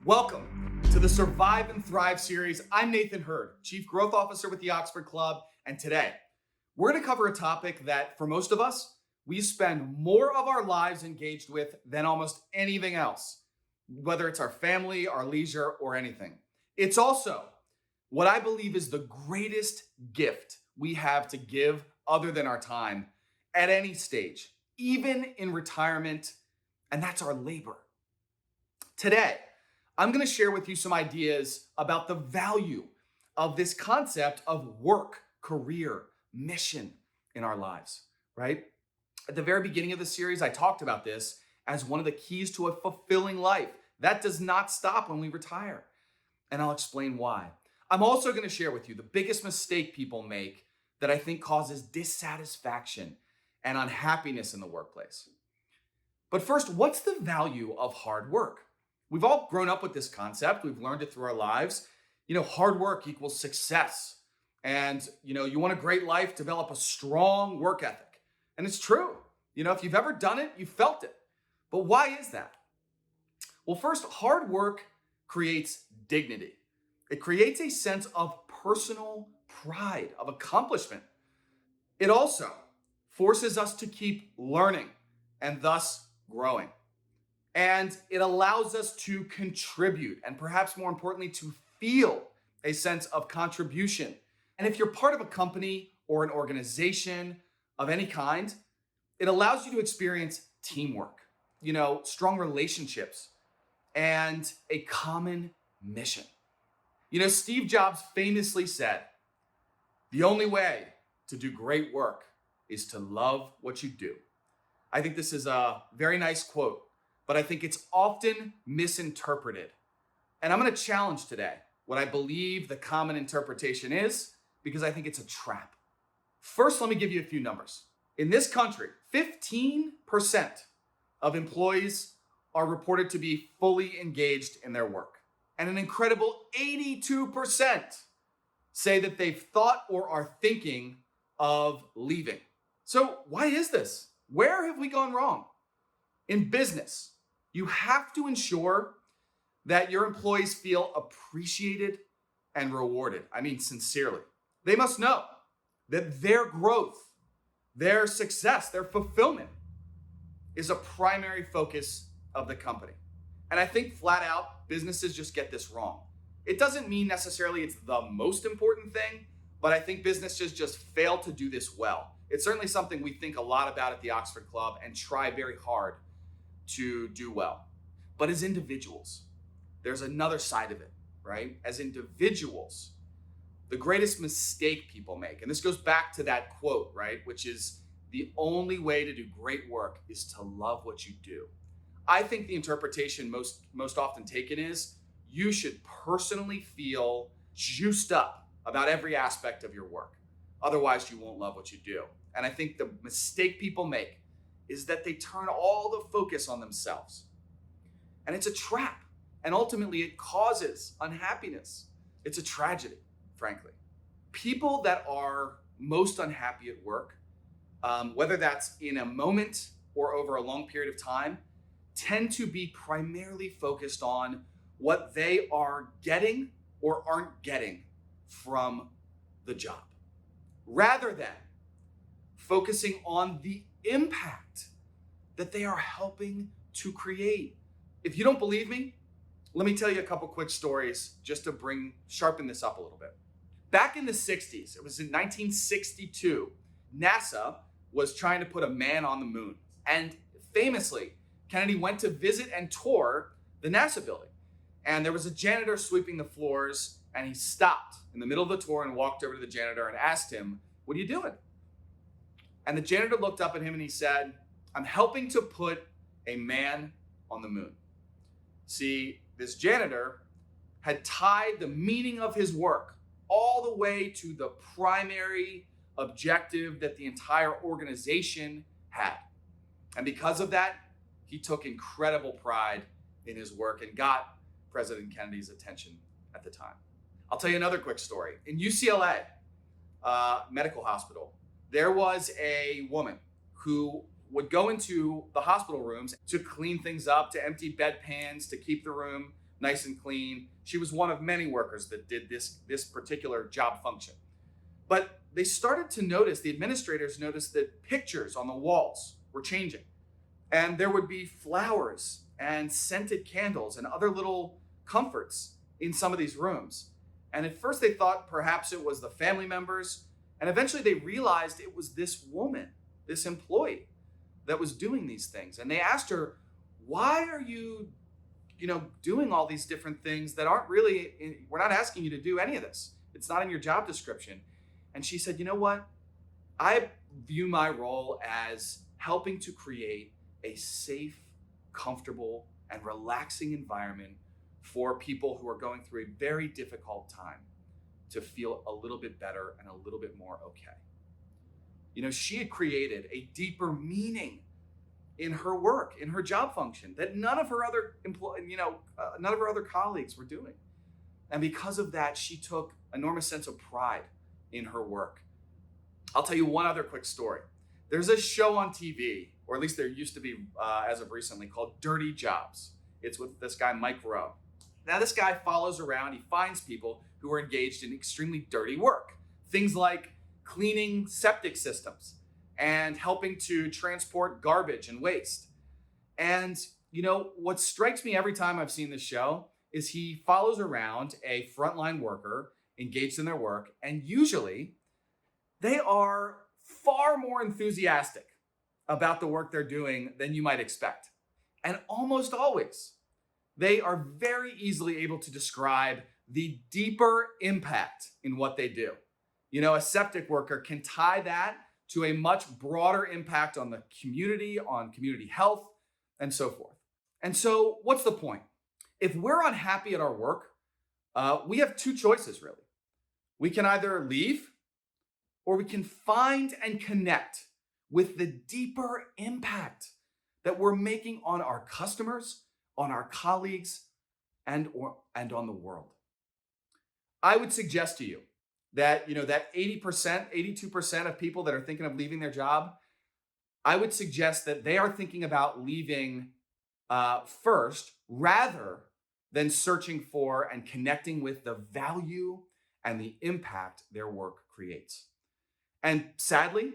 Welcome to the Survive and Thrive series. I'm Nathan Hurd, Chief Growth Officer with the Oxford Club, and today we're going to cover a topic that for most of us, we spend more of our lives engaged with than almost anything else, whether it's our family, our leisure, or anything. It's also what I believe is the greatest gift we have to give other than our time at any stage, even in retirement, and that's our labor. Today, I'm going to share with you some ideas about the value of this concept of work, career, mission in our lives, right? At the very beginning of the series, I talked about this as one of the keys to a fulfilling life. That does not stop when we retire, and I'll explain why. I'm also going to share with you the biggest mistake people make that I think causes dissatisfaction and unhappiness in the workplace. But first, what's the value of hard work? We've all grown up with this concept. We've learned it through our lives. Hard work equals success. And, you want a great life, develop a strong work ethic. And it's true. If you've ever done it, you felt it. But why is that? Well, first, hard work creates dignity. It creates a sense of personal pride, of accomplishment. It also forces us to keep learning and thus growing. And it allows us to contribute and perhaps more importantly, to feel a sense of contribution. And if you're part of a company or an organization of any kind, it allows you to experience teamwork, strong relationships, and a common mission. Steve Jobs famously said, "The only way to do great work is to love what you do." I think this is a very nice quote, but I think it's often misinterpreted. And I'm going to challenge today what I believe the common interpretation is, because I think it's a trap. First, let me give you a few numbers. In this country, 15% of employees are reported to be fully engaged in their work. And an incredible 82% say that they've thought or are thinking of leaving. So why is this? Where have we gone wrong? In business, you have to ensure that your employees feel appreciated and rewarded. I mean, sincerely. They must know that their growth, their success, their fulfillment is a primary focus of the company. And I think flat out, businesses just get this wrong. It doesn't mean necessarily it's the most important thing, but I think businesses just fail to do this well. It's certainly something we think a lot about at the Oxford Club and try very hard to do well. But as individuals, there's another side of it, right? As individuals, the greatest mistake people make, and this goes back to that quote, right? Which is, the only way to do great work is to love what you do. I think the interpretation most often taken is, you should personally feel juiced up about every aspect of your work. Otherwise, you won't love what you do. And I think the mistake people make is that they turn all the focus on themselves. And it's a trap. And ultimately, it causes unhappiness. It's a tragedy, frankly. People that are most unhappy at work, whether that's in a moment or over a long period of time, tend to be primarily focused on what they are getting or aren't getting from the job, rather than focusing on the impact that they are helping to create. If you don't believe me, let me tell you a couple quick stories just to sharpen this up a little bit. Back in the 60s, it was in 1962, NASA was trying to put a man on the moon. And famously, Kennedy went to visit and tour the NASA building. And there was a janitor sweeping the floors, and he stopped in the middle of the tour and walked over to the janitor and asked him, "What are you doing?" And the janitor looked up at him and he said, "I'm helping to put a man on the moon." See, this janitor had tied the meaning of his work all the way to the primary objective that the entire organization had. And because of that, he took incredible pride in his work and got President Kennedy's attention at the time. I'll tell you another quick story. In UCLA Medical Hospital, there was a woman who would go into the hospital rooms to clean things up, to empty bedpans, to keep the room nice and clean. She was one of many workers that did this particular job function. But they started to notice, the administrators noticed that pictures on the walls were changing. And there would be flowers and scented candles and other little comforts in some of these rooms. And at first they thought perhaps it was the family members. And eventually they realized it was this woman, this employee, that was doing these things. And they asked her, why are you, doing all these different things that aren't really, we're not asking you to do any of this. It's not in your job description. And she said, you know what? I view my role as helping to create a safe, comfortable, and relaxing environment for people who are going through a very difficult time to feel a little bit better and a little bit more okay. She had created a deeper meaning in her work, in her job function that none of her other colleagues were doing. And because of that, she took enormous sense of pride in her work. I'll tell you one other quick story. There's a show on TV, or at least there used to be as of recently, called Dirty Jobs. It's with this guy, Mike Rowe. Now, this guy follows around, he finds people who are engaged in extremely dirty work. Things like cleaning septic systems and helping to transport garbage and waste. And, what strikes me every time I've seen this show is he follows around a frontline worker engaged in their work, and usually they are far more enthusiastic about the work they're doing than you might expect. And almost always, they are very easily able to describe the deeper impact in what they do. A septic worker can tie that to a much broader impact on the community, on community health, and so forth. And so what's the point? If we're unhappy at our work, we have two choices, really. We can either leave, or we can find and connect with the deeper impact that we're making on our customers, on our colleagues, and on the world. I would suggest to you that, that 80%, 82% of people that are thinking of leaving their job, I would suggest that they are thinking about leaving first, rather than searching for and connecting with the value and the impact their work creates. And sadly,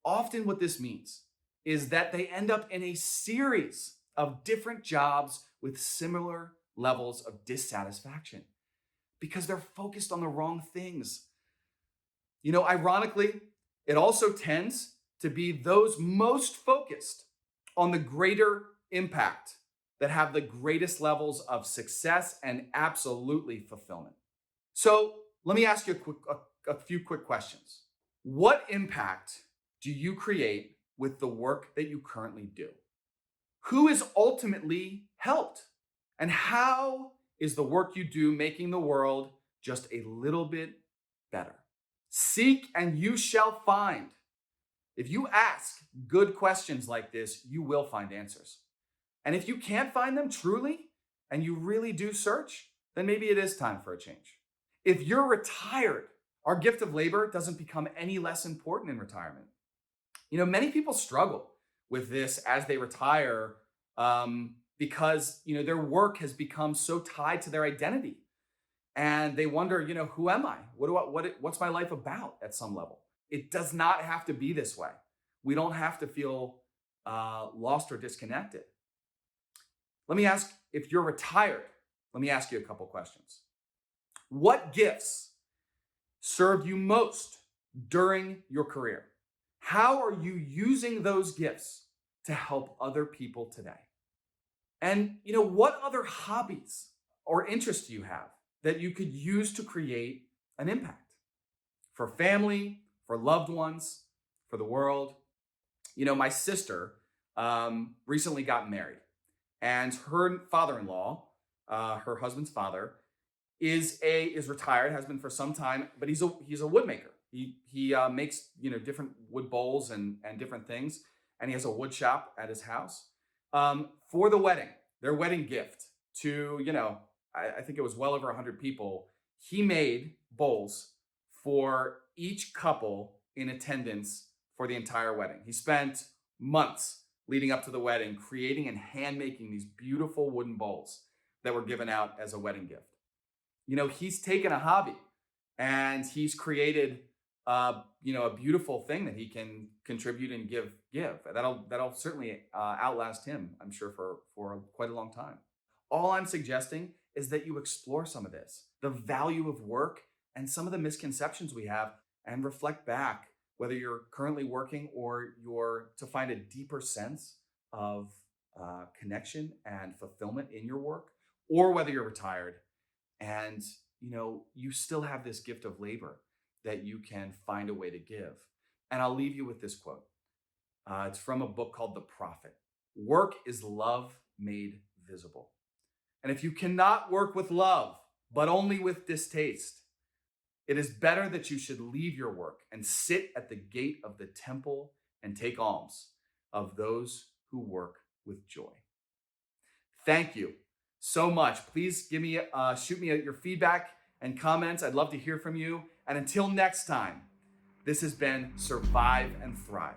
often what this means is that they end up in a series of different jobs with similar levels of dissatisfaction because they're focused on the wrong things. Ironically, it also tends to be those most focused on the greater impact that have the greatest levels of success and absolutely fulfillment. So let me ask you a few quick questions. What impact do you create with the work that you currently do? Who is ultimately helped? And how is the work you do making the world just a little bit better? Seek and you shall find. If you ask good questions like this, you will find answers. And if you can't find them truly, and you really do search, then maybe it is time for a change. If you're retired, our gift of labor doesn't become any less important in retirement. Many people struggle with this as they retire because, their work has become so tied to their identity. And they wonder, who am I? What's my life about at some level? It does not have to be this way. We don't have to feel lost or disconnected. Let me ask, if you're retired, let me ask you a couple questions. What gifts served you most during your career? How are you using those gifts to help other people today? And what other hobbies or interests do you have that you could use to create an impact for family, for loved ones, for the world? My sister recently got married, and her father-in-law, her husband's father, is retired, has been for some time, but he's a wood maker. He makes different wood bowls and different things, and he has a wood shop at his house. For the wedding, their wedding gift to I think it was well over 100 people. He made bowls for each couple in attendance for the entire wedding. He spent months leading up to the wedding creating and hand making these beautiful wooden bowls that were given out as a wedding gift. He's taken a hobby and he's created a beautiful thing that he can contribute and give. That'll certainly outlast him, I'm sure, for quite a long time. All I'm suggesting is that you explore some of this, the value of work and some of the misconceptions we have, and reflect back, whether you're currently working or you're to find a deeper sense of connection and fulfillment in your work, or whether you're retired and you still have this gift of labor that you can find a way to give. And I'll leave you with this quote. It's from a book called The Prophet. Work is love made visible. And if you cannot work with love, but only with distaste, it is better that you should leave your work and sit at the gate of the temple and take alms of those who work with joy. Thank you so much. Please shoot me your feedback and comments. I'd love to hear from you. And until next time, this has been Survive and Thrive.